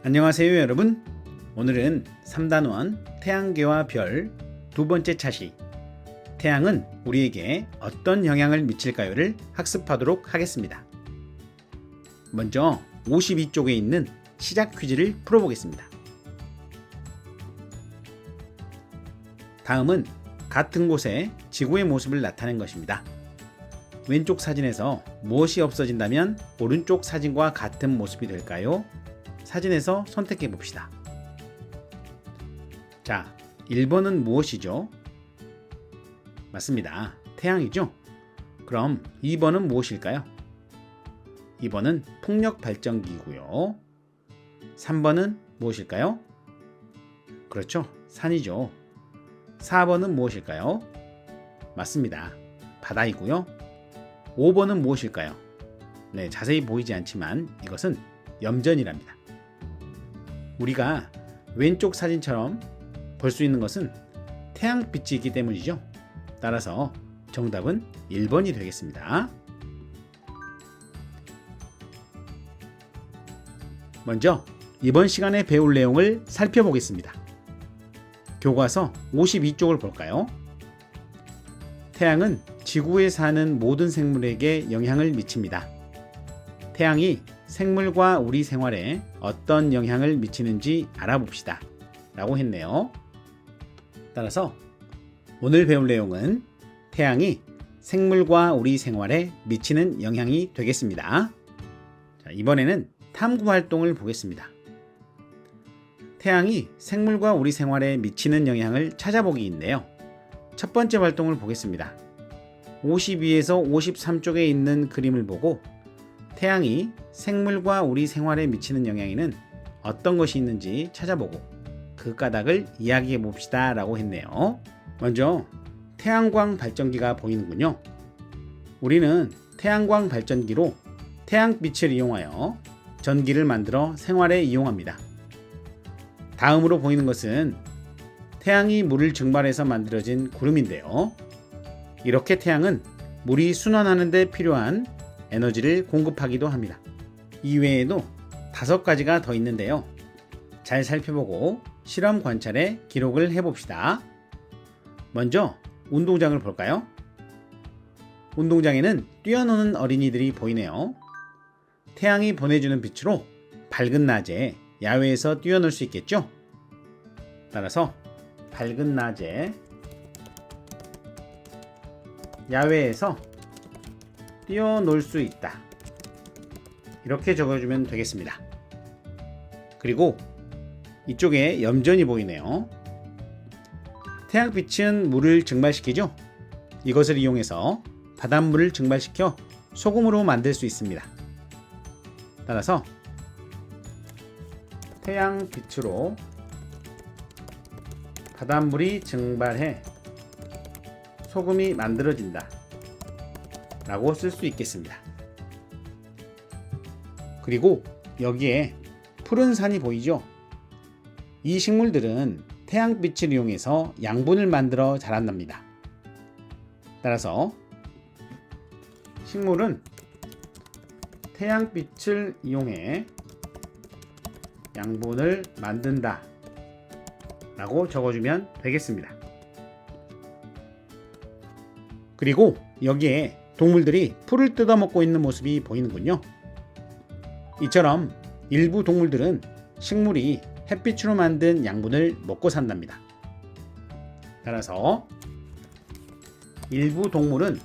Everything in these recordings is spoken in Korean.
안녕하세요 여러분. 오늘은 3단원 태양계와 별 두 번째 차시 태양은 우리에게 어떤 영향을 미칠까요를 학습하도록 하겠습니다. 먼저 52쪽에 있는 시작 퀴즈를 풀어보겠습니다. 다음은 같은 곳에 지구의 모습을 나타낸 것입니다. 왼쪽 사진에서 무엇이 없어진다면 오른쪽 사진과 같은 모습이 될까요? 사진에서 선택해 봅시다. 자, 1번은 무엇이죠? 맞습니다. 태양이죠? 그럼 2번은 무엇일까요? 2번은 풍력 발전기이고요. 3번은 무엇일까요? 그렇죠. 산이죠. 4번은 무엇일까요? 맞습니다. 바다이고요. 5번은 무엇일까요? 네, 자세히 보이지 않지만 이것은 염전이랍니다. 우리가 왼쪽 사진처럼 볼 수 있는 것은 태양빛이 있기 때문이죠. 따라서 정답은 1번이 되겠습니다. 먼저 이번 시간에 배울 내용을 살펴보겠습니다. 교과서 52쪽을 볼까요? 태양은 지구에 사는 모든 생물에게 영향을 미칩니다. 태양이 생물과 우리 생활에 어떤 영향을 미치는지 알아봅시다. 라고 했네요. 따라서 오늘 배울 내용은 태양이 생물과 우리 생활에 미치는 영향이 되겠습니다. 자, 이번에는 탐구 활동을 보겠습니다. 태양이 생물과 우리 생활에 미치는 영향을 찾아보기인데요. 첫 번째 활동을 보겠습니다. 52에서 53쪽에 있는 그림을 보고 태양이 생물과 우리 생활에 미치는 영향에는 어떤 것이 있는지 찾아보고 그 까닭을 이야기해 봅시다 라고 했네요. 먼저 태양광 발전기가 보이는군요. 우리는 태양광 발전기로 태양빛을 이용하여 전기를 만들어 생활에 이용합니다. 다음으로 보이는 것은 태양이 물을 증발해서 만들어진 구름인데요. 이렇게 태양은 물이 순환하는 데 필요한 에너지를 공급하기도 합니다. 이외에도 5가지가 더 있는데요. 잘 살펴보고 실험 관찰에 기록을 해봅시다. 먼저 운동장을 볼까요? 운동장에는 뛰어노는 어린이들이 보이네요. 태양이 보내주는 빛으로 밝은 낮에 야외에서 뛰어놀 수 있겠죠? 따라서 밝은 낮에 야외에서 뛰어놀 수 있다. 이렇게 적어주면 되겠습니다. 그리고 이쪽에 염전이 보이네요. 태양빛은 물을 증발시키죠? 이것을 이용해서 바닷물을 증발시켜 소금으로 만들 수 있습니다. 따라서 태양빛으로 바닷물이 증발해 소금이 만들어진다 라고 쓸 수 있겠습니다. 그리고 여기에 푸른 산이 보이죠? 이 식물들은 태양빛을 이용해서 양분을 만들어 자란답니다. 따라서 식물은 태양빛을 이용해 양분을 만든다 라고 적어주면 되겠습니다. 그리고 여기에 동물들이 풀을 뜯어먹고 있는 모습이 보이는군요. 이처럼 일부 동물들은 식물이 햇빛으로 만든 양분을 먹고 산답니다. 따라서 일부 동물은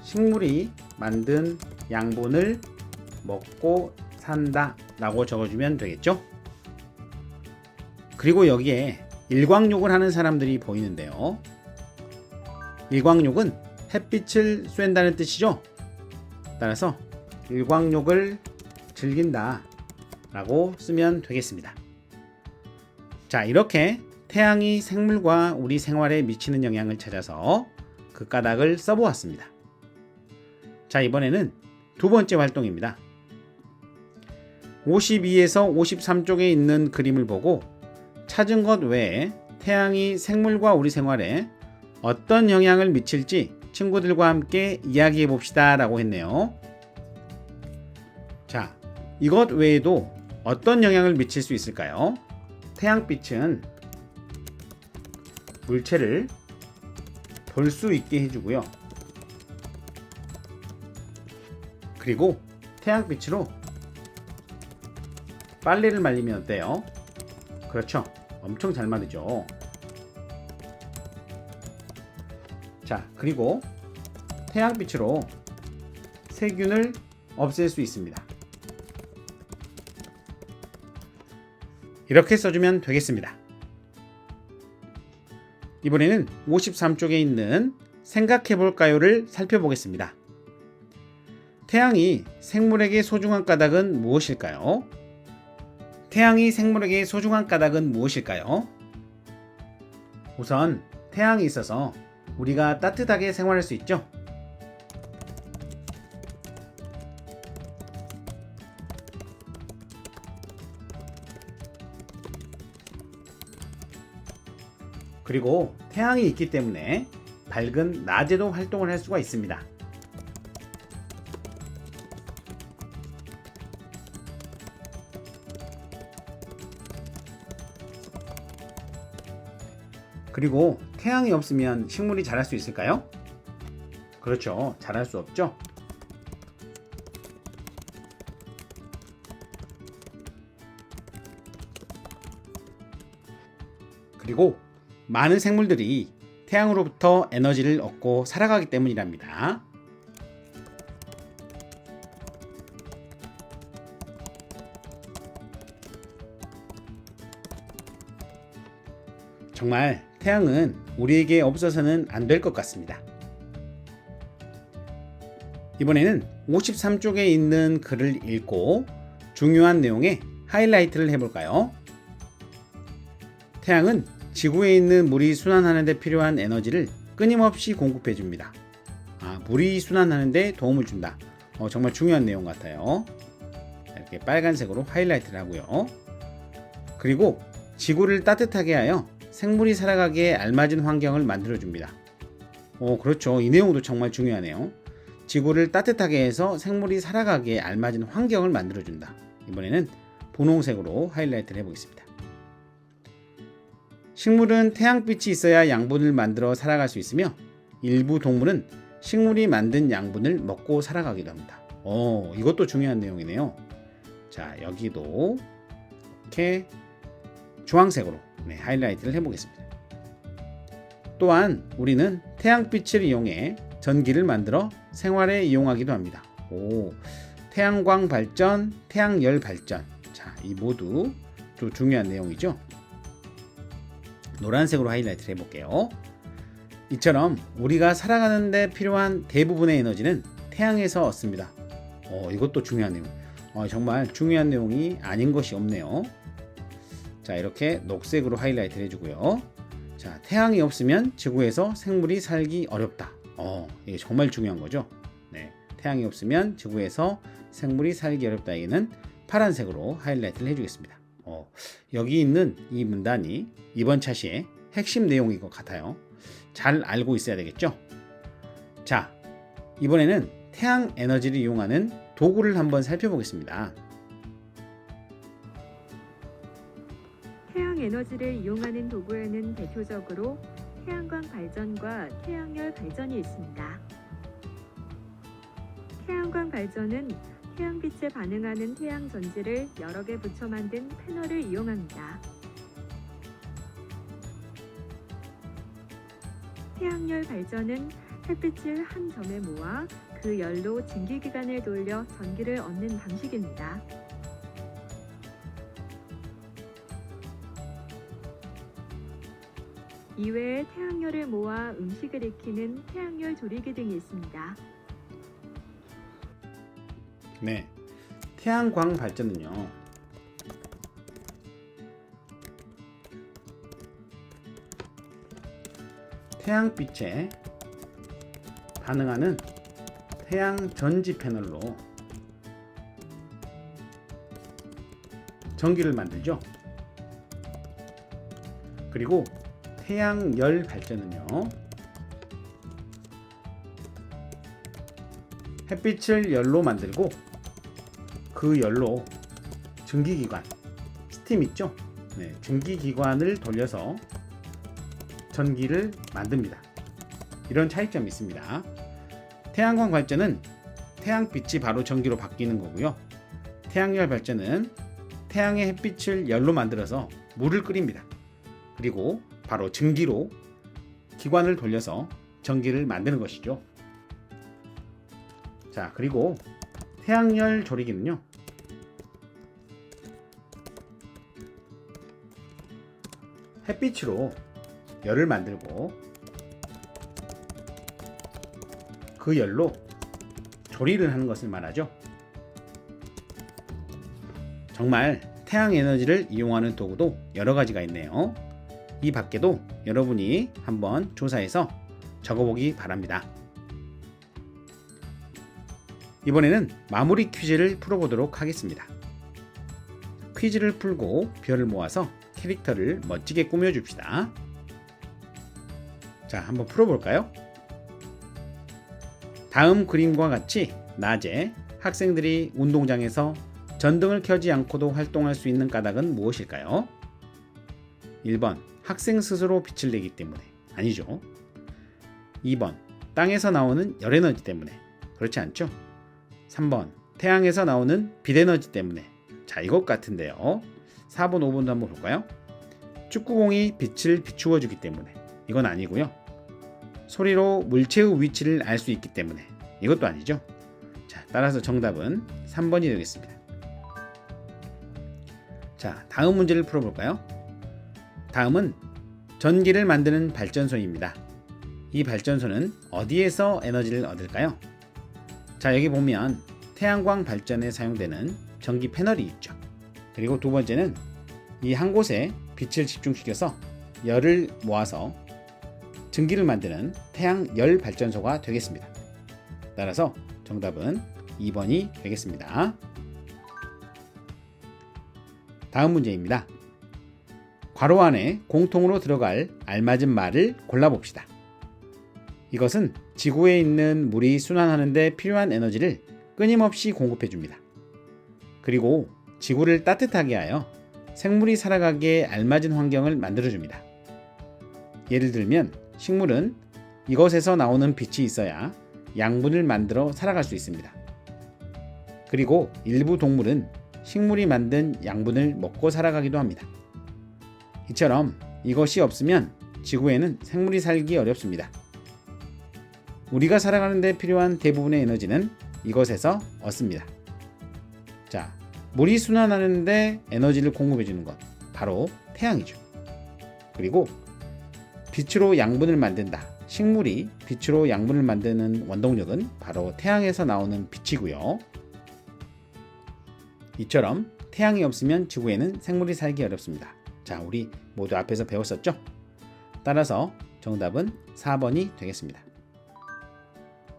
식물이 만든 양분을 먹고 산다 라고 적어주면 되겠죠? 그리고 여기에 일광욕을 하는 사람들이 보이는데요. 일광욕은 햇빛을 쐰다는 뜻이죠? 따라서 일광욕을 즐긴다 라고 쓰면 되겠습니다. 자, 이렇게 태양이 생물과 우리 생활에 미치는 영향을 찾아서 그 까닭을 써보았습니다. 자, 이번에는 두 번째 활동입니다. 52에서 53쪽에 있는 그림을 보고 찾은 것 외에 태양이 생물과 우리 생활에 어떤 영향을 미칠지 친구들과 함께 이야기해 봅시다 라고 했네요. 자, 이것 외에도 어떤 영향을 미칠 수 있을까요? 태양빛은 물체를 볼 수 있게 해주고요. 그리고 태양빛으로 빨래를 말리면 어때요? 그렇죠. 엄청 잘 마르죠. 자, 그리고 태양빛으로 세균을 없앨 수 있습니다. 이렇게 써주면 되겠습니다. 이번에는 53쪽에 있는 생각해볼까요를 살펴보겠습니다. 태양이 생물에게 소중한 까닭은 무엇일까요? 태양이 생물에게 소중한 까닭은 무엇일까요? 우선 태양이 있어서 우리가 따뜻하게 생활할 수 있죠. 그리고 태양이 있기 때문에 밝은 낮에도 활동을 할 수가 있습니다. 그리고 태양이 없으면 식물이 자랄 수 있을까요? 그렇죠. 자랄 수 없죠. 그리고 많은 생물들이 태양으로부터 에너지를 얻고 살아가기 때문이랍니다. 정말 태양은 우리에게 없어서는 안 될 것 같습니다. 이번에는 53쪽에 있는 글을 읽고 중요한 내용에 하이라이트를 해볼까요? 태양은 지구에 있는 물이 순환하는 데 필요한 에너지를 끊임없이 공급해 줍니다. 물이 순환하는 데 도움을 준다. 정말 중요한 내용 같아요. 이렇게 빨간색으로 하이라이트를 하고요. 그리고 지구를 따뜻하게 하여 생물이 살아가기에 알맞은 환경을 만들어 줍니다. 그렇죠. 이 내용도 정말 중요하네요. 지구를 따뜻하게 해서 생물이 살아가기에 알맞은 환경을 만들어 준다. 이번에는 분홍색으로 하이라이트를 해보겠습니다. 식물은 태양빛이 있어야 양분을 만들어 살아갈 수 있으며 일부 동물은 식물이 만든 양분을 먹고 살아가기도 합니다. 이것도 중요한 내용이네요. 자, 여기도 이렇게 주황색으로 하이라이트를 해보겠습니다. 또한 우리는 태양빛을 이용해 전기를 만들어 생활에 이용하기도 합니다. 태양광 발전, 태양열 발전. 자, 이 모두 또 중요한 내용이죠. 노란색으로 하이라이트를 해볼게요. 이처럼 우리가 살아가는 데 필요한 대부분의 에너지는 태양에서 얻습니다. 이것도 중요한 내용. 정말 중요한 내용이 아닌 것이 없네요. 자, 이렇게 녹색으로 하이라이트를 해주고요. 자, 태양이 없으면 지구에서 생물이 살기 어렵다. 이게 정말 중요한 거죠. 네, 태양이 없으면 지구에서 생물이 살기 어렵다. 얘기는 파란색으로 하이라이트를 해주겠습니다. 여기 있는 이 문단이 이번 차시의 핵심 내용인 것 같아요. 잘 알고 있어야 되겠죠? 자, 이번에는 태양 에너지를 이용하는 도구를 한번 살펴보겠습니다. 태양 에너지를 이용하는 도구에는 대표적으로 태양광 발전과 태양열 발전이 있습니다. 태양광 발전은 태양빛에 반응하는 태양 전지를 여러 개 붙여 만든 패널을 이용합니다. 태양열 발전은 햇빛을 한 점에 모아 그 열로 증기기관을 돌려 전기를 얻는 방식입니다. 이외에 태양열을 모아 음식을 익히는 태양열 조리기 등이 있습니다. 네, 태양광 발전은요, 태양빛에 반응하는 태양 전지 패널로 전기를 만들죠. 그리고 태양열 발전은요, 햇빛을 열로 만들고 그 열로 증기기관, 스팀 있죠? 네, 증기기관을 돌려서 전기를 만듭니다. 이런 차이점이 있습니다. 태양광 발전은 태양빛이 바로 전기로 바뀌는 거고요. 태양열 발전은 태양의 햇빛을 열로 만들어서 물을 끓입니다. 그리고 바로 증기로 기관을 돌려서 전기를 만드는 것이죠. 자, 그리고 태양열 조리기는요, 햇빛으로 열을 만들고 그 열로 조리를 하는 것을 말하죠. 정말 태양 에너지를 이용하는 도구도 여러 가지가 있네요. 이 밖에도 여러분이 한번 조사해서 적어보기 바랍니다. 이번에는 마무리 퀴즈를 풀어보도록 하겠습니다. 퀴즈를 풀고 별을 모아서 캐릭터를 멋지게 꾸며줍시다. 자, 한번 풀어볼까요? 다음 그림과 같이 낮에 학생들이 운동장에서 전등을 켜지 않고도 활동할 수 있는 까닭은 무엇일까요? 1번, 학생 스스로 빛을 내기 때문에. 아니죠. 2번, 땅에서 나오는 열에너지 때문에. 그렇지 않죠? 3번, 태양에서 나오는 빛에너지 때문에. 자, 이것 같은데요. 4번, 5번도 한번 볼까요? 축구공이 빛을 비추어 주기 때문에. 이건 아니고요. 소리로 물체의 위치를 알 수 있기 때문에. 이것도 아니죠. 자, 따라서 정답은 3번이 되겠습니다. 자, 다음 문제를 풀어볼까요? 다음은 전기를 만드는 발전소입니다. 이 발전소는 어디에서 에너지를 얻을까요? 자, 여기 보면 태양광 발전에 사용되는 전기 패널이 있죠. 그리고 두 번째는 이 한 곳에 빛을 집중시켜서 열을 모아서 증기를 만드는 태양 열 발전소가 되겠습니다. 따라서 정답은 2번이 되겠습니다. 다음 문제입니다. 괄호 안에 공통으로 들어갈 알맞은 말을 골라봅시다. 이것은 지구에 있는 물이 순환하는 데 필요한 에너지를 끊임없이 공급해 줍니다. 그리고 지구를 따뜻하게 하여 생물이 살아가기에 알맞은 환경을 만들어 줍니다. 예를 들면 식물은 이것에서 나오는 빛이 있어야 양분을 만들어 살아갈 수 있습니다. 그리고 일부 동물은 식물이 만든 양분을 먹고 살아가기도 합니다. 이처럼 이것이 없으면 지구에는 생물이 살기 어렵습니다. 우리가 살아가는 데 필요한 대부분의 에너지는 이것에서 얻습니다. 자, 물이 순환하는 데 에너지를 공급해 주는 것, 바로 태양이죠. 그리고 빛으로 양분을 만든다. 식물이 빛으로 양분을 만드는 원동력은 바로 태양에서 나오는 빛이고요. 이처럼 태양이 없으면 지구에는 생물이 살기 어렵습니다. 자, 우리 모두 앞에서 배웠었죠? 따라서 정답은 4번이 되겠습니다.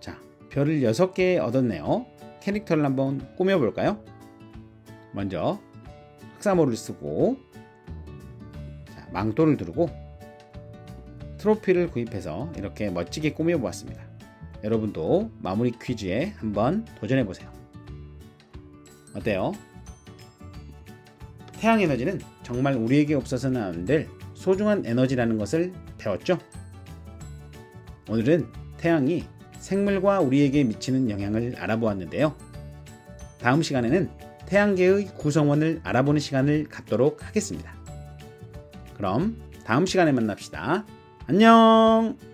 자, 별을 6개 얻었네요. 캐릭터를 한번 꾸며볼까요? 먼저 흑사모를 쓰고, 자, 망토를 두르고 트로피를 구입해서 이렇게 멋지게 꾸며보았습니다. 여러분도 마무리 퀴즈에 한번 도전해보세요. 어때요? 태양 에너지는 정말 우리에게 없어서는 안 될 소중한 에너지라는 것을 배웠죠? 오늘은 태양이 생물과 우리에게 미치는 영향을 알아보았는데요. 다음 시간에는 태양계의 구성원을 알아보는 시간을 갖도록 하겠습니다. 그럼 다음 시간에 만납시다. 안녕!